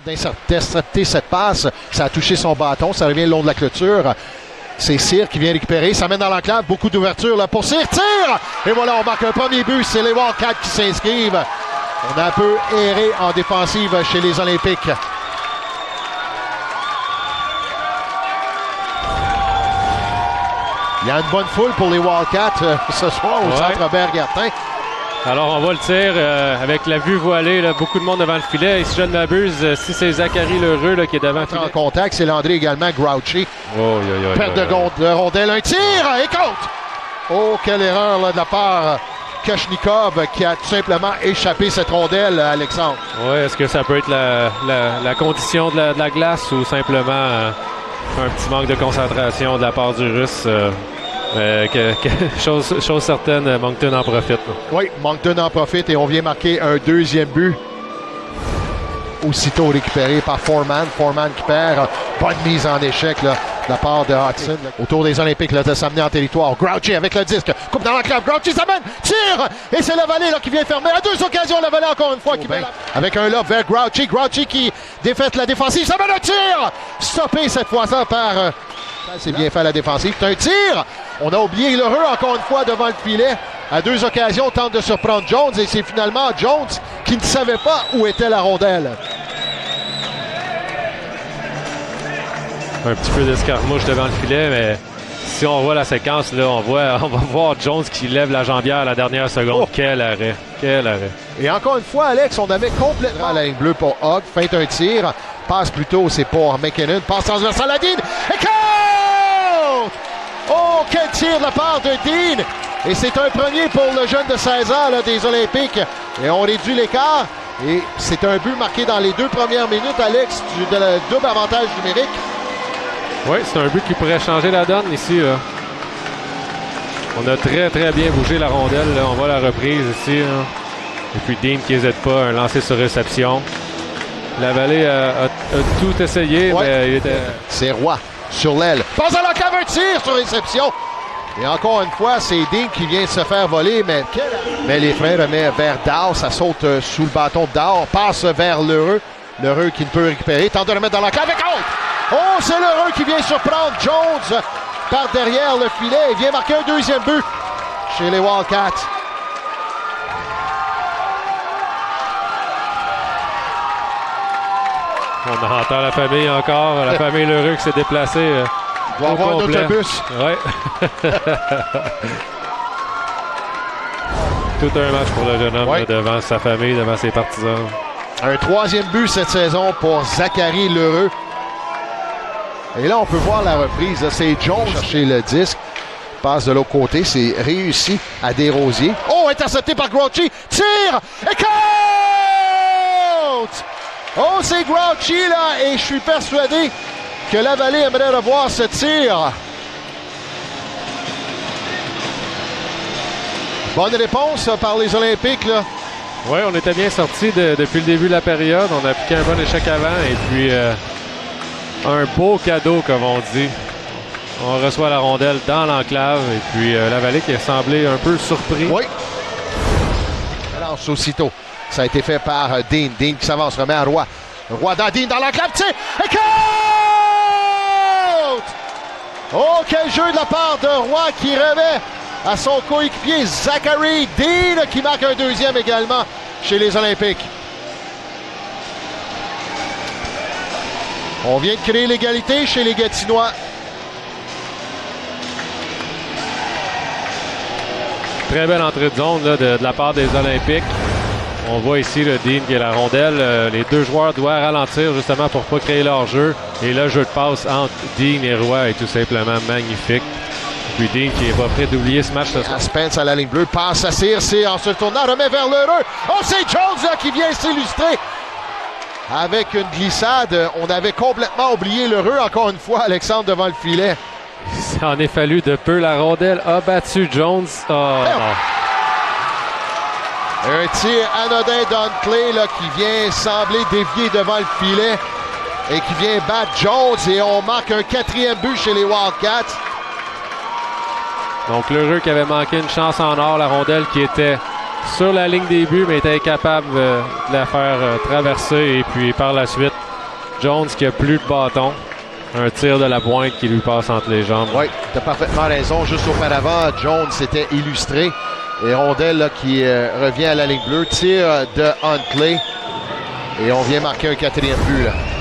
D'intercepter cette passe, ça a touché son bâton, ça revient le long de la clôture. C'est Cyr qui vient récupérer, ça mène dans l'enclave, beaucoup d'ouverture là pour Cyr, tire! Et voilà, on marque un premier but, c'est les Wildcats qui s'inscrivent. On a un peu erré en défensive chez les Olympiques. Il y a une bonne foule pour les Wildcats ce soir au centre Robert-Gartin. Alors, on voit le tir avec la vue voilée. Là, beaucoup de monde devant le filet. Et si je ne m'abuse, si c'est Zachary Lheureux là, qui est devant le filet. En contact, c'est Landry également, Grouchy. Perte de rondelle, un tir et compte! Oh, quelle erreur là, de la part Kochnikov qui a tout simplement échappé cette rondelle, Alexandre. Oui, est-ce que ça peut être la condition de la glace ou simplement un petit manque de concentration de la part du Russe? Chose certaine, Moncton en profite. Là. Oui, Moncton en profite et on vient marquer un deuxième but. Aussitôt récupéré par Foreman. Foreman qui perd. Bonne mise en échec là, de la part de Hudson. Là. Autour des Olympiques là, de s'amener en territoire. Grouchy avec le disque. Coupe dans l'enclave. Grouchy s'amène. Tire! Et c'est la Vallée là, qui vient fermer. À deux occasions, la Vallée encore une fois. Avec un lob vers Grouchy. Grouchy qui défaite la défensive. Ça mène un tir! Stoppé cette fois-ci par... c'est bien fait à la défensive. C'est un tir! On a oublié Lheureux encore une fois devant le filet. À deux occasions, on tente de surprendre Jones et c'est finalement Jones qui ne savait pas où était la rondelle. Un petit peu d'escarmouche devant le filet, mais si on voit la séquence, là, on va voir Jones qui lève la jambière à la dernière seconde. Oh. Quel arrêt! Quel arrêt! Et encore une fois, Alex, on avait complètement la ligne bleue pour Hogg. Feinte un tir. Passe plutôt, c'est pour McKinnon. Passe transversale à Dean. Et compte! Oh, quel tir de la part de Dean! Et c'est un premier pour le jeune de 16 ans là, des Olympiques. Et on réduit l'écart. Et c'est un but marqué dans les 2 premières minutes, Alex, de la double avantage numérique. Oui, c'est un but qui pourrait changer la donne ici. Là. On a très, très bien bougé la rondelle. Là. On voit la reprise ici. Là. Et puis Dean qui n'hésite pas, un lancer sur réception. La Vallée a tout essayé, mais il était... C'est Roy sur l'aile. Passe à la cave, un tir sur réception. Et encore une fois, c'est Dean qui vient de se faire voler, mais les freins remet vers Dow. Ça saute sous le bâton de Dow. Passe vers Lheureux. Lheureux qui ne peut récupérer. Tente de le mettre dans la cave avec out. Oh, c'est Lheureux qui vient surprendre Jones par derrière le filet. Il vient marquer un deuxième but chez les Wildcats. On entend la famille encore. La famille Lheureux qui s'est déplacée. Il doit avoir un autobus. Oui. Tout un match pour le jeune homme là, devant sa famille, devant ses partisans. Un troisième but cette saison pour Zachary Lheureux. Et là, on peut voir la reprise. C'est Jones chercher le disque. Passe de l'autre côté. C'est réussi à Desrosiers. Oh, intercepté par Grouchy. Tire! Et compte! Oh, c'est Grouchy, là. Et je suis persuadé que la Vallée aimerait revoir ce tir. Bonne réponse par les Olympiques, là. Oui, on était bien sortis depuis le début de la période. On a appliqué un bon échec avant. Et puis... un beau cadeau, comme on dit. On reçoit la rondelle dans l'enclave. Et puis la Vallée qui a semblé un peu surpris. Oui. Lance aussitôt. Ça a été fait par Dean. Dean qui s'avance, remet à Roy. Roy dans Dean dans l'enclave. Et compte! Oh, quel jeu de la part de Roy qui remet à son coéquipier Zachary Dean qui marque un deuxième également chez les Olympiques. On vient de créer l'égalité chez les Gatinois. Très belle entrée de zone là, de la part des Olympiques. On voit ici le Dean qui est la rondelle. Les deux joueurs doivent ralentir justement pour ne pas créer leur jeu. Et le jeu de passe entre Dean et Roy est tout simplement magnifique. Puis Dean qui n'est pas prêt d'oublier ce match. Spence à la ligne bleue, passe à Cyr, en se tournant, remet vers Lheureux. Oh, c'est Jones là, qui vient s'illustrer. Avec une glissade, on avait complètement oublié Lheureux, encore une fois, Alexandre, devant le filet. Ça en est fallu de peu. La rondelle a battu Jones. Oh, un tir anodin d'Huntkley là, qui vient sembler dévier devant le filet et qui vient battre Jones. Et on marque un 4e but chez les Wildcats. Donc Lheureux qui avait manqué une chance en or. La rondelle qui était sur la ligne des buts, mais était incapable de la faire traverser. Et puis par la suite, Jones qui a plus de bâton. Un tir de la pointe qui lui passe entre les jambes. Oui, tu as parfaitement raison. Juste auparavant, Jones s'était illustré. Et rondelle là, qui revient à la ligne bleue. Tir de Huntley. Et on vient marquer un 4e but. Là.